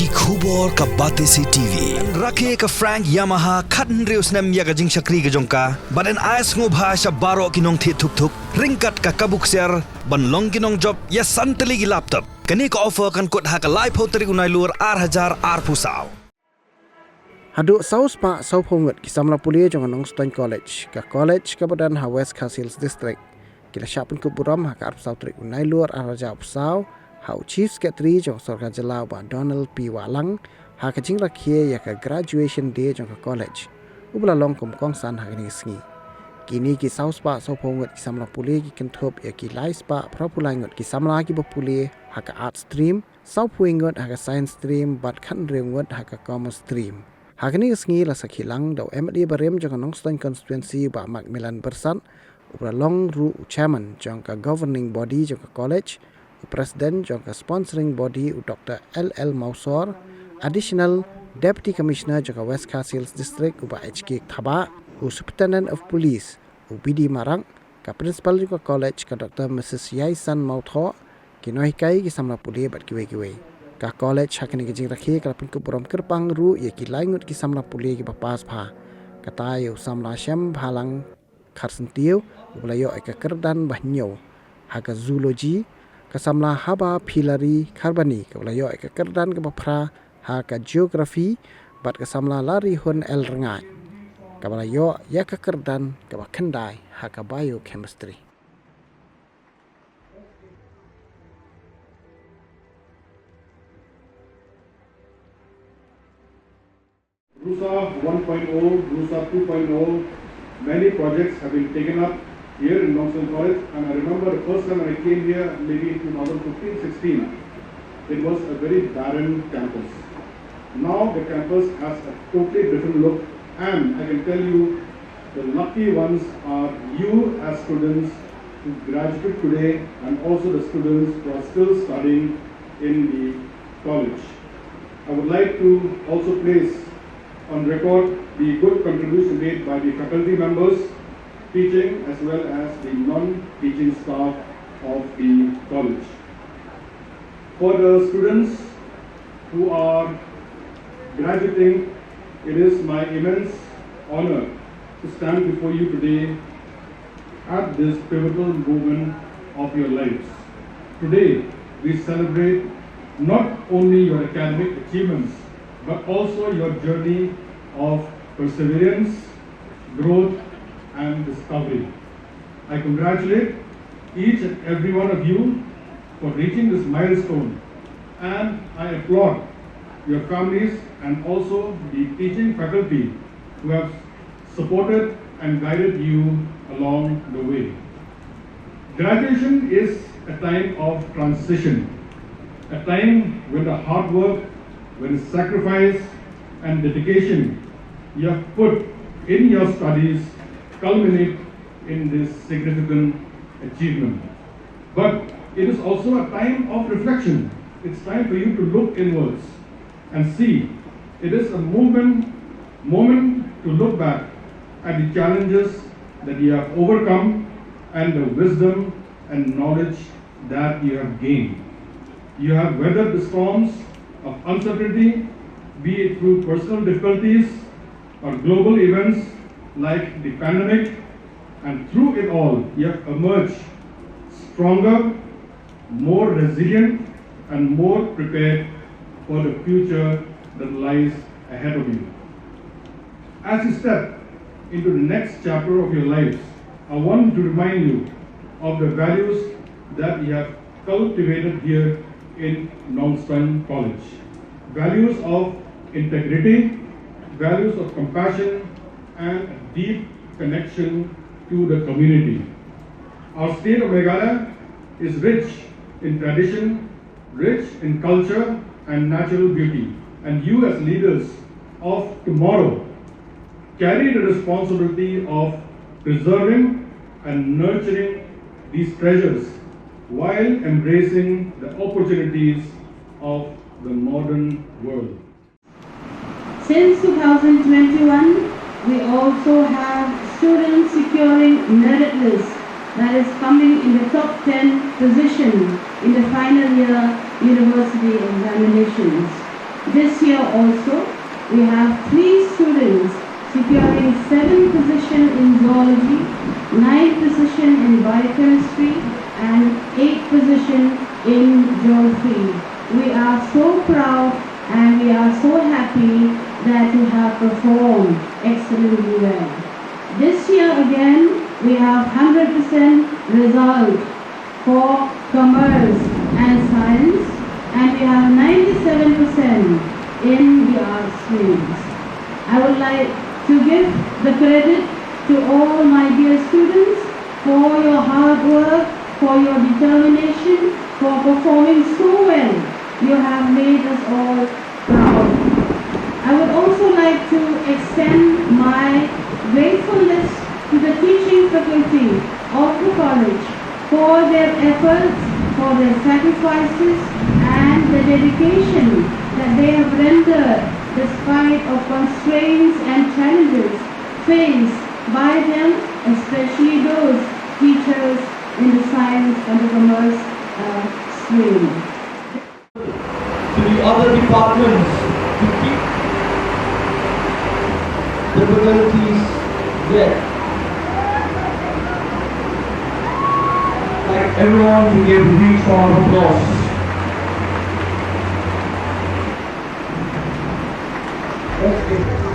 ki khubor ka bate si TV rakhe ka Frank Yamaha khan reus nam ya ga jing shakri ga jongka baden ais ngo bhasha baro kinong thi thuk thuk ringkat ka kabuk ser ban long kinong job ya santali gi laptop kani ka offer kan kot ha ka live hoteri unai lur 8000 ar pusau Hadu saus pa sau phongot ki Samla Pule jong Nongstoiñ college ka badan ha West Hills district kila syapun ku Burom ha ka arp sau trik unai lur araja pusau ha chief secretary jong sorga jelau ba Donald P Walang ha ka jing rakhie ya ka graduation day jong ka college ubla long kom kong san ha ni sngi kini ki saus pa sau phongot ki Samla Pule ki kenthop ya ki lai spa propulai ngot ki Samla ki Pule ha ka art stream sau puingot ha ka science stream bat khan rengot ha ka commerce stream Hakani sngi la sakhilang do MD Burom jong Nongstoiñ constituency ba Macmillan Bersat ubra long ru chairman jong ka governing body jong ka college president jong ka sponsoring body Dr. LL Mausor additional deputy commissioner jong ka West Hills district uba HK Thaba superintendent of police BD Marang ka principal jong ka college ka Dr. Mrs. Yaisan Mautho kinohikai ki Samla Pule bat kiwe ka college hakani ki jing rakhi ka Pynkup Burom Kyrpang ru ye ki laingut ki Samla Pule ki bapas pha kata yo Samla Syam Bhalang Kharsentiu ublayo ka kerdan bahnyo ha ka zoology ka Samla Haba Philari Kharbani ka ublayo ka kerdan ka baphra ha ka geography bat ka Samla lari hun el rengai ka ublayo ya ka kerdan ka bakhandai ha ka biochemistry RUSA 1.0, RUSA 2.0, many projects have been taken up here in Nongstoiñ College, and I remember the first time when I came here, maybe in 2015-16, it was a very barren campus. Now the campus has a totally different look, and I can tell you, the lucky ones are you as students who graduated today, and also the students who are still studying in the college. I would like to also place on record the good contribution made by the faculty members, teaching as well as the non-teaching staff of the college. For the students who are graduating, it is my immense honor to stand before you today at this pivotal moment of your lives. Today, we celebrate not only your academic achievements, but also your journey of perseverance, growth, and discovery. I congratulate each and every one of you for reaching this milestone, and I applaud your families and also the teaching faculty who have supported and guided you along the way. Graduation is a time of transition, a time when the hard work, when sacrifice and dedication you have put in your studies culminate in this significant achievement. But it is also a time of reflection. It's time for you to look inwards and see. It is a moment to look back at the challenges that you have overcome and the wisdom and knowledge that you have gained. You have weathered the storms of uncertainty, be it through personal difficulties or global events like the pandemic, and through it all, you have emerged stronger, more resilient, and more prepared for the future that lies ahead of you. As you step into the next chapter of your lives, I want to remind you of the values that you have cultivated here in Nongstoiñ College. Values of integrity, values of compassion, and a deep connection to the community. Our state of Meghalaya is rich in tradition, rich in culture and natural beauty. And you as leaders of tomorrow carry the responsibility of preserving and nurturing these treasures while embracing the opportunities of the modern world. Since 2021, we also have students securing merit list that is coming in the top 10 position in the final year university examinations. This year also, we have 3 students securing 7 position in zoology, 9 position in biochemistry, and 8 position in geography. We are so proud and we are so happy that you have performed excellently well. This year again, we have 100% result for commerce and science, and we have 97% in the art streams. I would like to give the credit to all my dear students for your hard work, for your determination, for performing so well. You have made us all proud. I would also like to extend my gratefulness to the teaching faculty of the college for their efforts, for their sacrifices and the dedication that they have rendered despite of constraints and challenges faced by them, especially those teachers in the science and the commerce stream. To the other departments to keep the faculties there. Like everyone to give a huge round of applause. Let's give